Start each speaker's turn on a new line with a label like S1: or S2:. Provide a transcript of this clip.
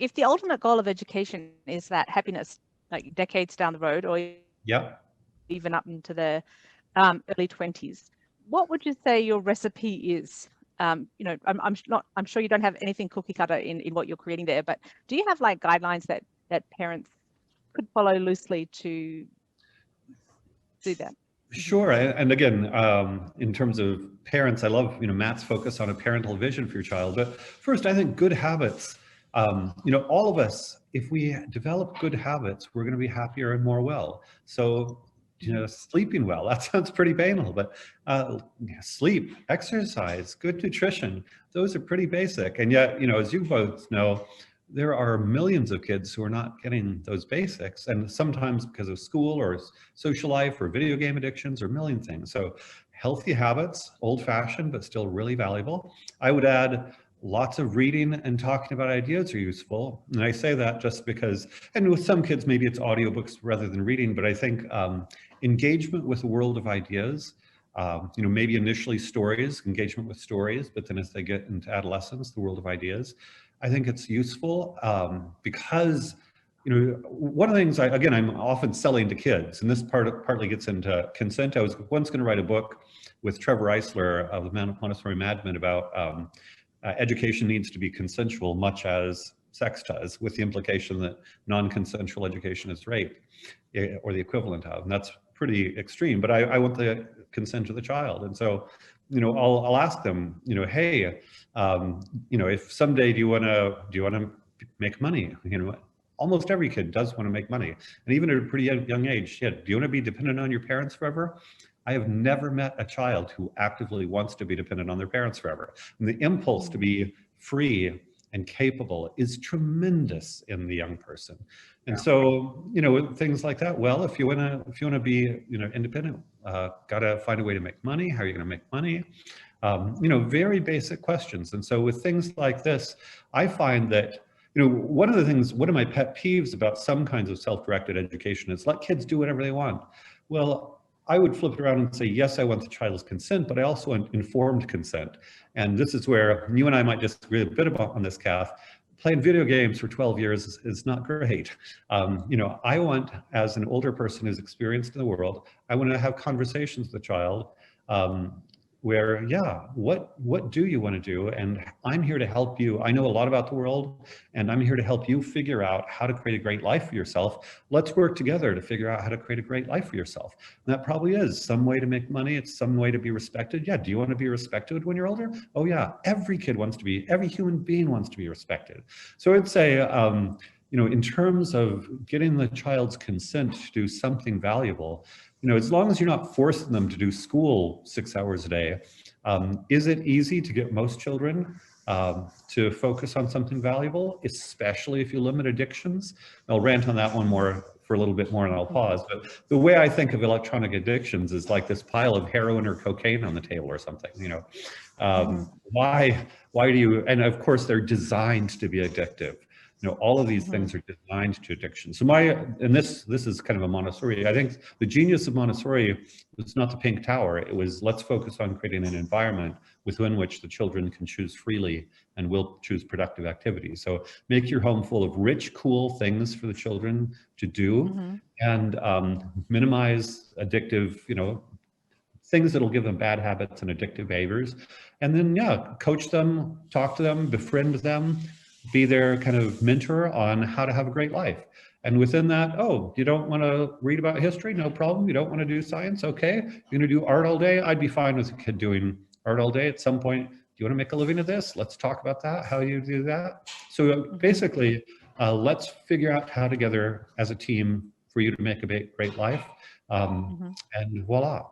S1: if the ultimate goal of education is that happiness, like decades down the road, or
S2: Yeah.
S1: even up into the early 20s, what would you say your recipe is? You know, I'm sure you don't have anything cookie cutter in what you're creating there, but do you have like guidelines that parents could follow loosely to do that?
S2: Sure, and again, in terms of parents, I love, you know, Matt's focus on a parental vision for your child. But first, I think good habits. You know, all of us, if we develop good habits, we're going to be happier and more well. So, you know, sleeping well, that sounds pretty banal, but sleep, exercise, good nutrition, those are pretty basic. And yet, you know, as you both know, there are millions of kids who are not getting those basics, and sometimes because of school or social life or video game addictions or a million things. So healthy habits, old-fashioned, but still really valuable. I would add lots of reading and talking about ideas are useful. And I say that just because, and with some kids, maybe it's audiobooks rather than reading, but I think engagement with the world of ideas, you know, maybe initially stories, engagement with stories, but then as they get into adolescence, the world of ideas, I think it's useful because, you know, one of the things again, I'm often selling to kids, and this partly gets into consent. I was once going to write a book with Trevor Eisler of the Montessori Madmen about education needs to be consensual, much as sex does, with the implication that non-consensual education is rape, or the equivalent of, and that's pretty extreme. But I want the consent of the child, and so, you know, I'll ask them, you know, hey, you know, if someday do you want to make money? You know, almost every kid does want to make money, and even at a pretty young age, yeah, do you want to be dependent on your parents forever? I have never met a child who actively wants to be dependent on their parents forever. And the impulse to be free and capable is tremendous in the young person. And so, you know, things like that. Well, if you want to be, you know, independent, gotta find a way to make money. How are you going to make money? You know, very basic questions. And so with things like this, I find that, you know, one of my pet peeves about some kinds of self-directed education is let kids do whatever they want. Well, I would flip it around and say, yes, I want the child's consent, but I also want informed consent. And this is where you and I might disagree a bit about on this, Kath. Playing video games for 12 years is not great. You know, I want, as an older person who's experienced in the world, I want to have conversations with the child where, yeah, what do you want to do? And I'm here to help you. I know a lot about the world, and I'm here to help you figure out how to create a great life for yourself. Let's work together to figure out how to create a great life for yourself. And that probably is some way to make money. It's some way to be respected. Yeah, do you want to be respected when you're older? Oh yeah, every kid wants to be, every human being wants to be respected. So I'd say, you know, in terms of getting the child's consent to do something valuable, you know, as long as you're not forcing them to do school 6 hours a day, is it easy to get most children to focus on something valuable, especially if you limit addictions? I'll rant on that one for a little bit more and I'll pause. But the way I think of electronic addictions is like this pile of heroin or cocaine on the table or something, you know. Why do you, and of course they're designed to be addictive. You know, all of these things are designed to addiction. So and this is kind of a Montessori. I think the genius of Montessori was not the pink tower. It was, let's focus on creating an environment within which the children can choose freely and will choose productive activities. So make your home full of rich, cool things for the children to do, and minimize addictive, you know, things that'll give them bad habits and addictive behaviors. And then, yeah, coach them, talk to them, befriend them, be their kind of mentor on how to have a great life. And within that, oh, you don't want to read about history? No problem. You don't want to do science? Okay. You're going to do art all day? I'd be fine with a kid doing art all day. At some point, do you want to make a living of this? Let's talk about that, how you do that. So basically, let's figure out how together as a team for you to make a great life. And voila.